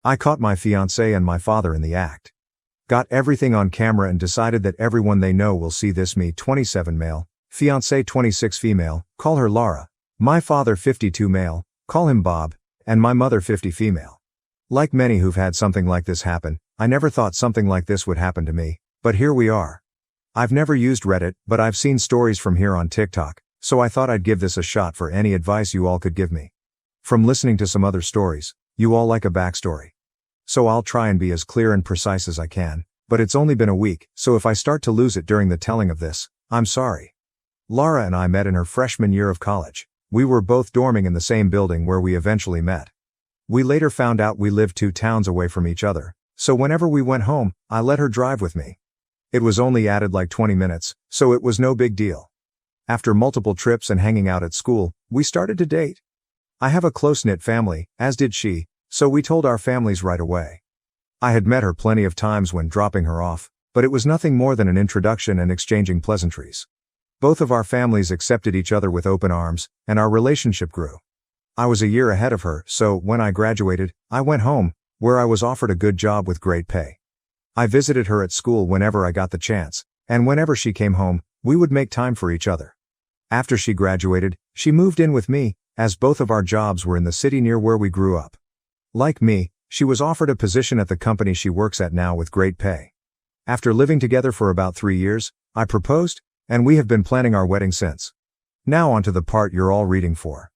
I caught my fiancée and my father in the act. Got everything on camera and decided that everyone they know will see this. Me 27 male, fiancée 26 female, call her Lara. My father 52 male, call him Bob, and my mother 50 female. Like many who've had something like this happen, I never thought something like this would happen to me, but here we are. I've never used Reddit, but I've seen stories from here on TikTok, so I thought I'd give this a shot for any advice you all could give me. From listening to some other stories, you all like a backstory. So I'll try and be as clear and precise as I can, but it's only been a week, so if I start to lose it during the telling of this, I'm sorry. Lara and I met in her freshman year of college. We were both dorming in the same building where we eventually met. We later found out we lived 2 towns away from each other, so whenever we went home, I let her drive with me. It was only added like 20 minutes, so it was no big deal. After multiple trips and hanging out at school, we started to date. I have a close-knit family, as did she, so we told our families right away. I had met her plenty of times when dropping her off, but it was nothing more than an introduction and exchanging pleasantries. Both of our families accepted each other with open arms, and our relationship grew. I was a year ahead of her, so when I graduated, I went home, where I was offered a good job with great pay. I visited her at school whenever I got the chance, and whenever she came home, we would make time for each other. After she graduated, she moved in with me, as both of our jobs were in the city near where we grew up. Like me, she was offered a position at the company she works at now with great pay. After living together for about 3 years, I proposed, and we have been planning our wedding since. Now onto the part you're all reading for.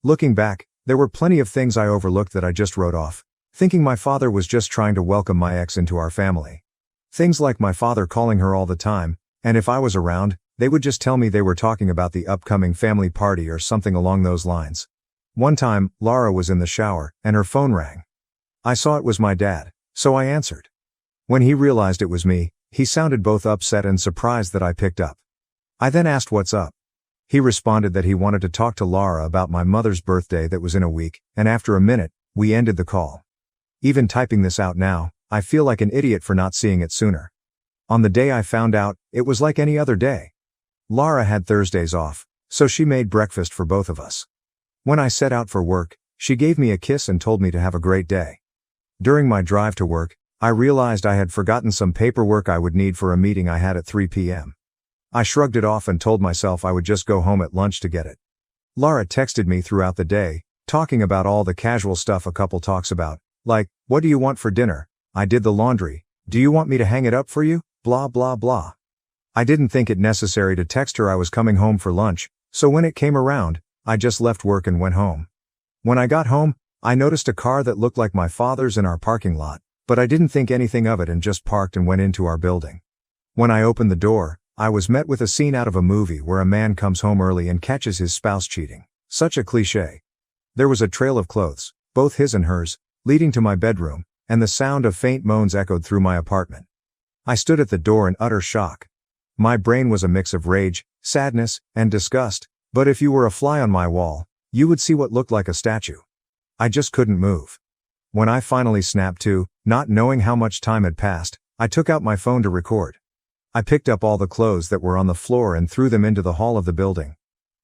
Looking back, there were plenty of things I overlooked that I just wrote off, thinking my father was just trying to welcome my ex into our family. Things like my father calling her all the time, and if I was around, they would just tell me they were talking about the upcoming family party or something along those lines. One time, Lara was in the shower, and her phone rang. I saw it was my dad, so I answered. When he realized it was me, he sounded both upset and surprised that I picked up. I then asked what's up. He responded that he wanted to talk to Lara about my mother's birthday that was in a week, and after a minute, we ended the call. Even typing this out now, I feel like an idiot for not seeing it sooner. On the day I found out, it was like any other day. Lara had Thursdays off, so she made breakfast for both of us. When I set out for work, she gave me a kiss and told me to have a great day. During my drive to work, I realized I had forgotten some paperwork I would need for a meeting I had at 3 p.m. I shrugged it off and told myself I would just go home at lunch to get it. Lara texted me throughout the day, talking about all the casual stuff a couple talks about, like, what do you want for dinner? I did the laundry. Do you want me to hang it up for you? Blah blah blah. I didn't think it necessary to text her I was coming home for lunch, so when it came around, I just left work and went home. When I got home, I noticed a car that looked like my father's in our parking lot, but I didn't think anything of it and just parked and went into our building. When I opened the door, I was met with a scene out of a movie where a man comes home early and catches his spouse cheating. Such a cliché. There was a trail of clothes, both his and hers, leading to my bedroom, and the sound of faint moans echoed through my apartment. I stood at the door in utter shock. My brain was a mix of rage, sadness, and disgust, but if you were a fly on my wall, you would see what looked like a statue. I just couldn't move. When I finally snapped to, not knowing how much time had passed, I took out my phone to record. I picked up all the clothes that were on the floor and threw them into the hall of the building.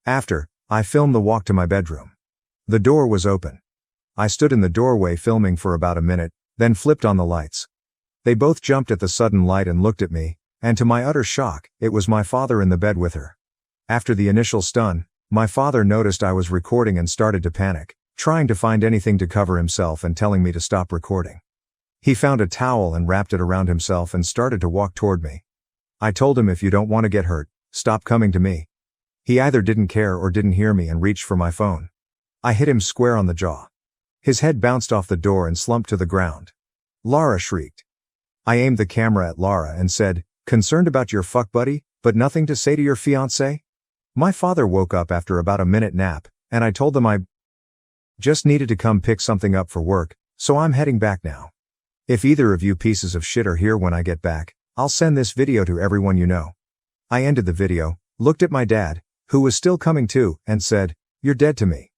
After, I filmed the walk to my bedroom. The door was open. I stood in the doorway filming for about a minute, then flipped on the lights. They both jumped at the sudden light and looked at me, and to my utter shock, it was my father in the bed with her. After the initial stun, my father noticed I was recording and started to panic, trying to find anything to cover himself and telling me to stop recording. He found a towel and wrapped it around himself and started to walk toward me. I told him if you don't want to get hurt, stop coming to me. He either didn't care or didn't hear me and reached for my phone. I hit him square on the jaw. His head bounced off the door and slumped to the ground. Lara shrieked. I aimed the camera at Lara and said, "Concerned about your fuck buddy, but nothing to say to your fiancé?" My father woke up after about a minute nap, and I told them I just needed to come pick something up for work, so I'm heading back now. If either of you pieces of shit are here when I get back, I'll send this video to everyone you know. I ended the video, looked at my dad, who was still coming to, and said, "You're dead to me.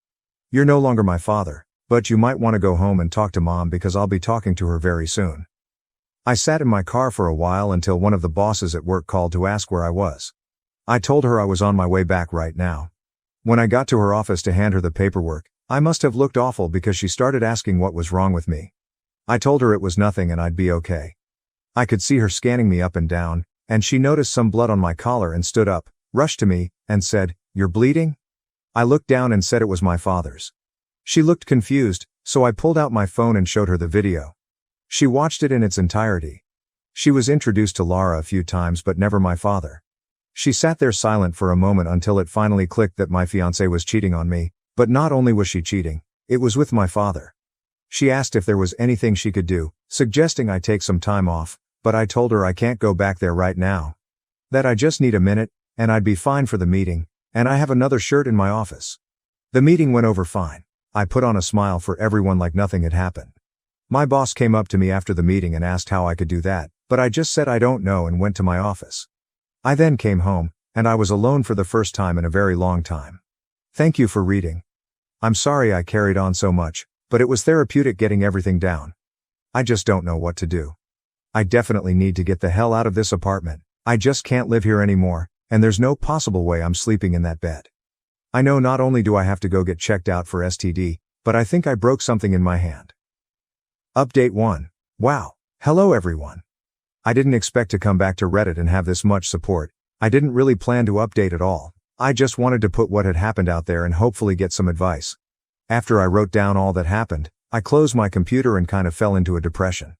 You're no longer my father, but you might want to go home and talk to mom because I'll be talking to her very soon." I sat in my car for a while until one of the bosses at work called to ask where I was. I told her I was on my way back right now. When I got to her office to hand her the paperwork, I must have looked awful because she started asking what was wrong with me. I told her it was nothing and I'd be okay. I could see her scanning me up and down, and she noticed some blood on my collar and stood up, rushed to me, and said, "You're bleeding?" I looked down and said it was my father's. She looked confused, so I pulled out my phone and showed her the video. She watched it in its entirety. She was introduced to Lara a few times but never my father. She sat there silent for a moment until it finally clicked that my fiancé was cheating on me, but not only was she cheating, it was with my father. She asked if there was anything she could do, suggesting I take some time off, but I told her I can't go back there right now. That I just need a minute, and I'd be fine for the meeting, and I have another shirt in my office. The meeting went over fine. I put on a smile for everyone like nothing had happened. My boss came up to me after the meeting and asked how I could do that, but I just said I don't know and went to my office. I then came home, and I was alone for the first time in a very long time. Thank you for reading. I'm sorry I carried on so much, but it was therapeutic getting everything down. I just don't know what to do. I definitely need to get the hell out of this apartment. I just can't live here anymore, and there's no possible way I'm sleeping in that bed. I know not only do I have to go get checked out for STD, but I think I broke something in my hand. Update 1. Wow. Hello everyone. I didn't expect to come back to Reddit and have this much support. I didn't really plan to update at all. I just wanted to put what had happened out there and hopefully get some advice. After I wrote down all that happened, I closed my computer and kind of fell into a depression.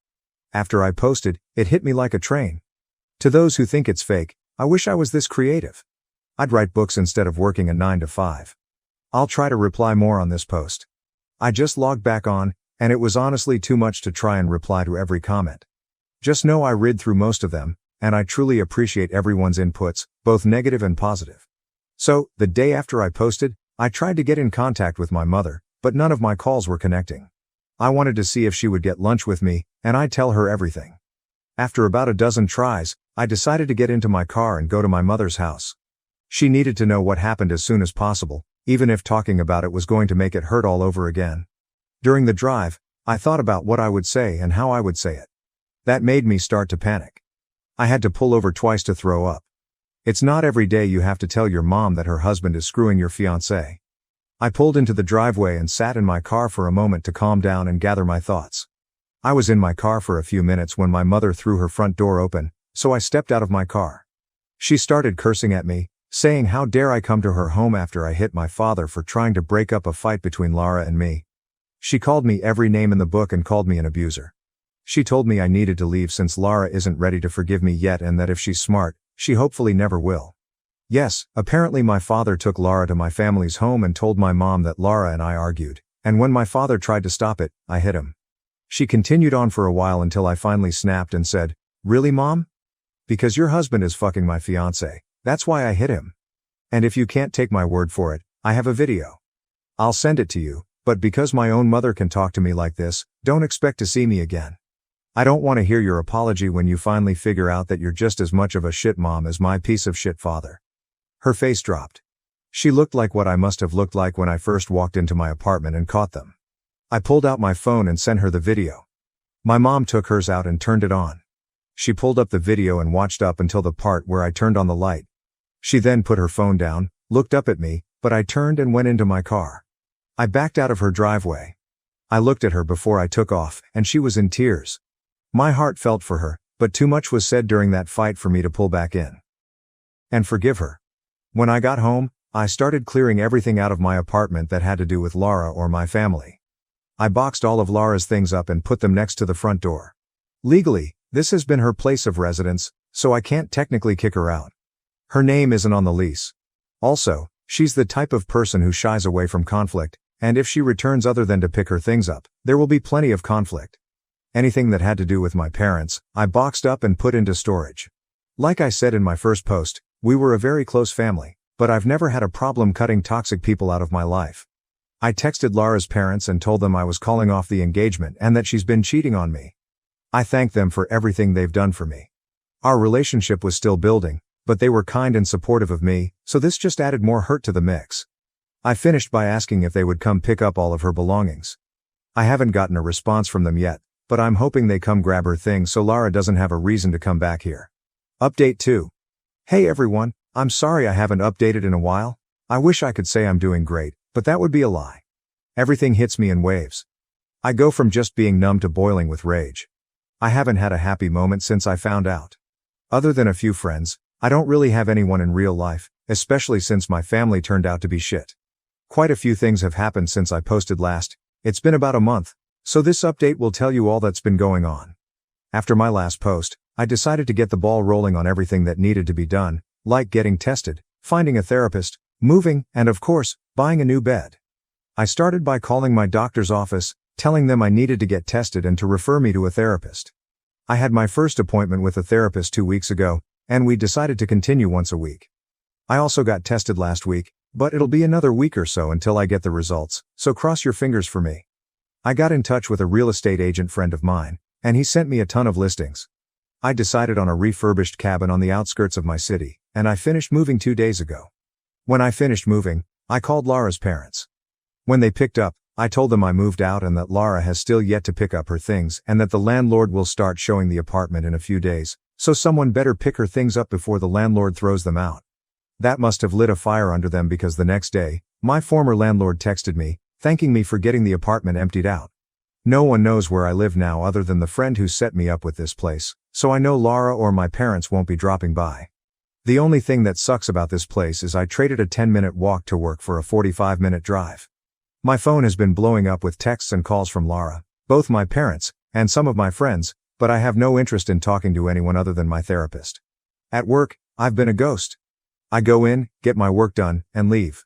After I posted, it hit me like a train. To those who think it's fake, I wish I was this creative. I'd write books instead of working a 9 to 5. I'll try to reply more on this post. I just logged back on, and it was honestly too much to try and reply to every comment. Just know I read through most of them, and I truly appreciate everyone's inputs, both negative and positive. So, the day after I posted, I tried to get in contact with my mother, but none of my calls were connecting. I wanted to see if she would get lunch with me, and I'd tell her everything. After about a dozen tries, I decided to get into my car and go to my mother's house. She needed to know what happened as soon as possible, even if talking about it was going to make it hurt all over again. During the drive, I thought about what I would say and how I would say it. That made me start to panic. I had to pull over twice to throw up. It's not every day you have to tell your mom that her husband is screwing your fiancé. I pulled into the driveway and sat in my car for a moment to calm down and gather my thoughts. I was in my car for a few minutes when my mother threw her front door open, so I stepped out of my car. She started cursing at me, saying how dare I come to her home after I hit my father for trying to break up a fight between Lara and me. She called me every name in the book and called me an abuser. She told me I needed to leave since Lara isn't ready to forgive me yet and that if she's smart, she hopefully never will. Yes, apparently my father took Lara to my family's home and told my mom that Lara and I argued, and when my father tried to stop it, I hit him. She continued on for a while until I finally snapped and said, "Really, Mom? Because your husband is fucking my fiancé, that's why I hit him. And if you can't take my word for it, I have a video. I'll send it to you, but because my own mother can talk to me like this, don't expect to see me again. I don't want to hear your apology when you finally figure out that you're just as much of a shit mom as my piece of shit father." Her face dropped. She looked like what I must have looked like when I first walked into my apartment and caught them. I pulled out my phone and sent her the video. My mom took hers out and turned it on. She pulled up the video and watched up until the part where I turned on the light. She then put her phone down, looked up at me, but I turned and went into my car. I backed out of her driveway. I looked at her before I took off, and she was in tears. My heart felt for her, but too much was said during that fight for me to pull back in and forgive her. When I got home, I started clearing everything out of my apartment that had to do with Lara or my family. I boxed all of Lara's things up and put them next to the front door. Legally, this has been her place of residence, so I can't technically kick her out. Her name isn't on the lease. Also, she's the type of person who shies away from conflict, and if she returns other than to pick her things up, there will be plenty of conflict. Anything that had to do with my parents, I boxed up and put into storage. Like I said in my first post, we were a very close family, but I've never had a problem cutting toxic people out of my life. I texted Lara's parents and told them I was calling off the engagement and that she's been cheating on me. I thanked them for everything they've done for me. Our relationship was still building, but they were kind and supportive of me, so this just added more hurt to the mix. I finished by asking if they would come pick up all of her belongings. I haven't gotten a response from them yet, but I'm hoping they come grab her things so Lara doesn't have a reason to come back here. Update 2. Hey everyone, I'm sorry I haven't updated in a while. I wish I could say I'm doing great, but that would be a lie. Everything hits me in waves. I go from just being numb to boiling with rage. I haven't had a happy moment since I found out. Other than a few friends, I don't really have anyone in real life, especially since my family turned out to be shit. Quite a few things have happened since I posted last. It's been about a month, so this update will tell you all that's been going on. After my last post, I decided to get the ball rolling on everything that needed to be done, like getting tested, finding a therapist, moving, and of course, buying a new bed. I started by calling my doctor's office, telling them I needed to get tested and to refer me to a therapist. I had my first appointment with a therapist 2 weeks ago, and we decided to continue once a week. I also got tested last week, but it'll be another week or so until I get the results, so cross your fingers for me. I got in touch with a real estate agent friend of mine, and he sent me a ton of listings. I decided on a refurbished cabin on the outskirts of my city, and I finished moving 2 days ago. When I finished moving, I called Lara's parents. When they picked up, I told them I moved out and that Lara has still yet to pick up her things and that the landlord will start showing the apartment in a few days, so someone better pick her things up before the landlord throws them out. That must have lit a fire under them because the next day, my former landlord texted me, thanking me for getting the apartment emptied out. No one knows where I live now other than the friend who set me up with this place, so I know Lara or my parents won't be dropping by. The only thing that sucks about this place is I traded a 10-minute walk to work for a 45-minute drive. My phone has been blowing up with texts and calls from Lara, both my parents, and some of my friends, but I have no interest in talking to anyone other than my therapist. At work, I've been a ghost. I go in, get my work done, and leave.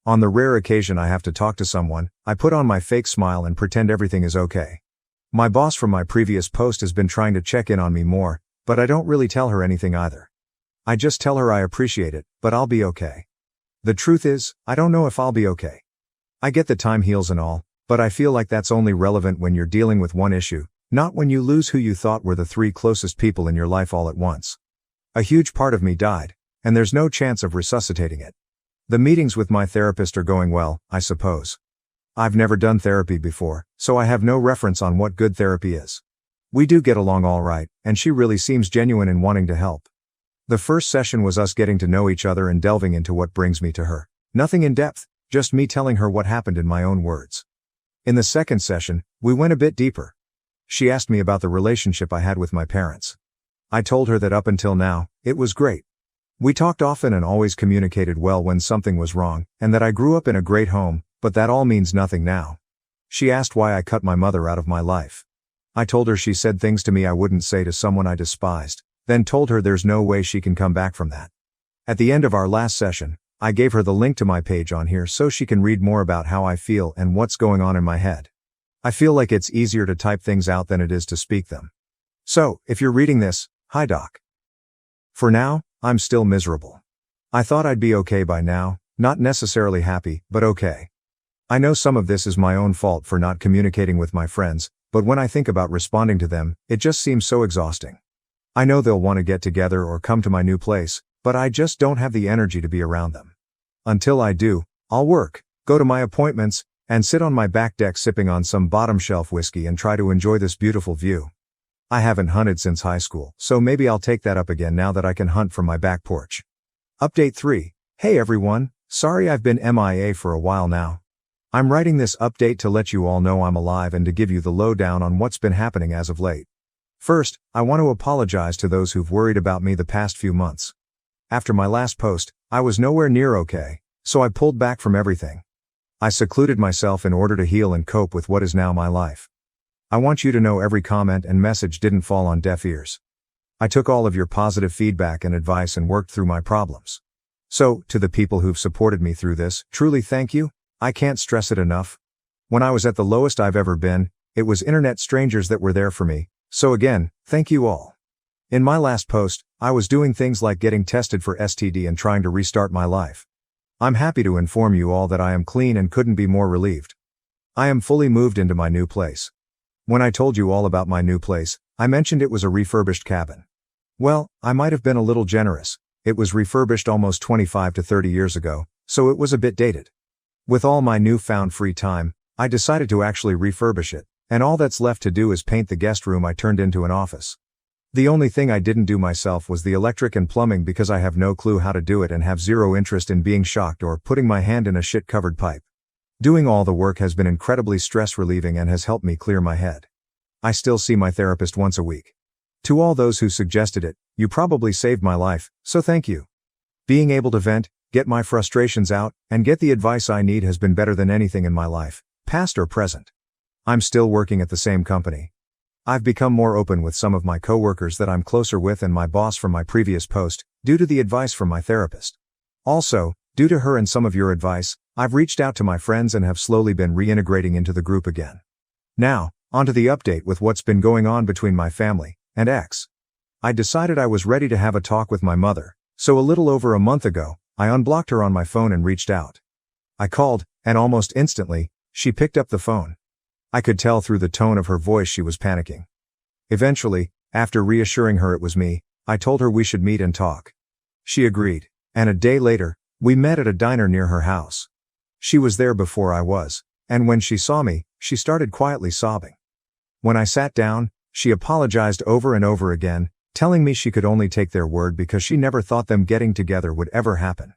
On the rare occasion I have to talk to someone, I put on my fake smile and pretend everything is okay. My boss from my previous post has been trying to check in on me more, but I don't really tell her anything either. I just tell her I appreciate it, but I'll be okay. The truth is, I don't know if I'll be okay. I get that time heals and all, but I feel like that's only relevant when you're dealing with one issue, not when you lose who you thought were the 3 closest people in your life all at once. A huge part of me died, and there's no chance of resuscitating it. The meetings with my therapist are going well, I suppose. I've never done therapy before, so I have no reference on what good therapy is. We do get along all right, and she really seems genuine in wanting to help. The first session was us getting to know each other and delving into what brings me to her. Nothing in depth, just me telling her what happened in my own words. In the second session, we went a bit deeper. She asked me about the relationship I had with my parents. I told her that up until now, it was great. We talked often and always communicated well when something was wrong, and that I grew up in a great home, but that all means nothing now. She asked why I cut my mother out of my life. I told her she said things to me I wouldn't say to someone I despised, then told her there's no way she can come back from that. At the end of our last session, I gave her the link to my page on here so she can read more about how I feel and what's going on in my head. I feel like it's easier to type things out than it is to speak them. So, if you're reading this, hi doc. For now, I'm still miserable. I thought I'd be okay by now, not necessarily happy, but okay. I know some of this is my own fault for not communicating with my friends, but when I think about responding to them, it just seems so exhausting. I know they'll want to get together or come to my new place, but I just don't have the energy to be around them. Until I do, I'll work, go to my appointments, and sit on my back deck sipping on some bottom shelf whiskey and try to enjoy this beautiful view. I haven't hunted since high school, so maybe I'll take that up again now that I can hunt from my back porch. Update 3. Hey everyone, sorry I've been MIA for a while now. I'm writing this update to let you all know I'm alive and to give you the lowdown on what's been happening as of late. First, I want to apologize to those who've worried about me the past few months. After my last post, I was nowhere near okay, so I pulled back from everything. I secluded myself in order to heal and cope with what is now my life. I want you to know every comment and message didn't fall on deaf ears. I took all of your positive feedback and advice and worked through my problems. So, to the people who've supported me through this, truly thank you. I can't stress it enough. When I was at the lowest I've ever been, it was internet strangers that were there for me, so again, thank you all. In my last post, I was doing things like getting tested for STD and trying to restart my life. I'm happy to inform you all that I am clean and couldn't be more relieved. I am fully moved into my new place. When I told you all about my new place, I mentioned it was a refurbished cabin. Well, I might have been a little generous. It was refurbished almost 25 to 30 years ago, so it was a bit dated. With all my newfound free time, I decided to actually refurbish it, and all that's left to do is paint the guest room I turned into an office. The only thing I didn't do myself was the electric and plumbing because I have no clue how to do it and have zero interest in being shocked or putting my hand in a shit-covered pipe. Doing all the work has been incredibly stress relieving and has helped me clear my head. I still see my therapist once a week. To all those who suggested it, you probably saved my life, so thank you. Being able to vent, get my frustrations out, and get the advice I need has been better than anything in my life, past or present. I'm still working at the same company. I've become more open with some of my coworkers that I'm closer with and my boss from my previous post, due to the advice from my therapist. Also, due to her and some of your advice, I've reached out to my friends and have slowly been reintegrating into the group again. Now, onto the update with what's been going on between my family and ex. I decided I was ready to have a talk with my mother, so a little over a month ago, I unblocked her on my phone and reached out. I called, and almost instantly, she picked up the phone. I could tell through the tone of her voice she was panicking. Eventually, after reassuring her it was me, I told her we should meet and talk. She agreed, and a day later, we met at a diner near her house. She was there before I was, and when she saw me, she started quietly sobbing. When I sat down, she apologized over and over again, telling me she could only take their word because she never thought them getting together would ever happen.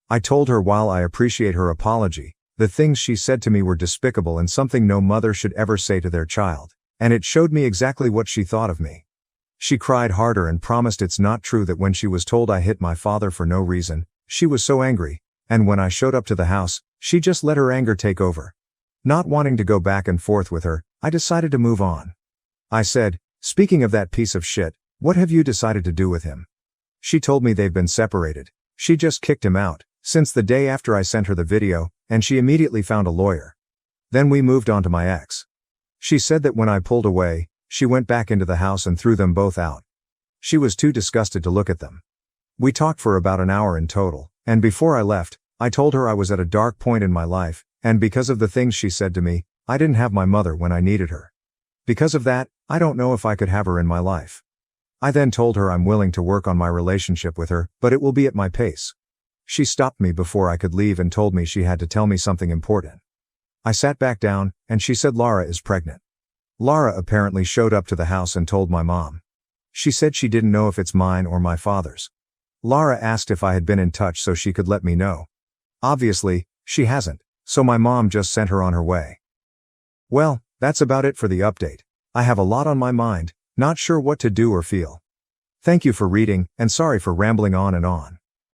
I told her while I appreciate her apology, the things she said to me were despicable and something no mother should ever say to their child, and it showed me exactly what she thought of me. She cried harder and promised it's not true that when she was told I hit my father for no reason, she was so angry, and when I showed up to the house, she just let her anger take over. Not wanting to go back and forth with her, I decided to move on. I said, "Speaking of that piece of shit, what have you decided to do with him?" She told me they've been separated. She just kicked him out, since the day after I sent her the video, and she immediately found a lawyer. Then we moved on to my ex. She said that when I pulled away, she went back into the house and threw them both out. She was too disgusted to look at them. We talked for about an hour in total, and before I left, I told her I was at a dark point in my life, and because of the things she said to me, I didn't have my mother when I needed her. Because of that, I don't know if I could have her in my life. I then told her I'm willing to work on my relationship with her, but it will be at my pace. She stopped me before I could leave and told me she had to tell me something important. I sat back down, and she said Lara is pregnant. Lara apparently showed up to the house and told my mom. She said she didn't know if it's mine or my father's. Lara asked if I had been in touch so she could let me know. Obviously, she hasn't, so my mom just sent her on her way. Well, that's about it for the update. I have a lot on my mind, not sure what to do or feel. Thank you for reading, and sorry for rambling on and on.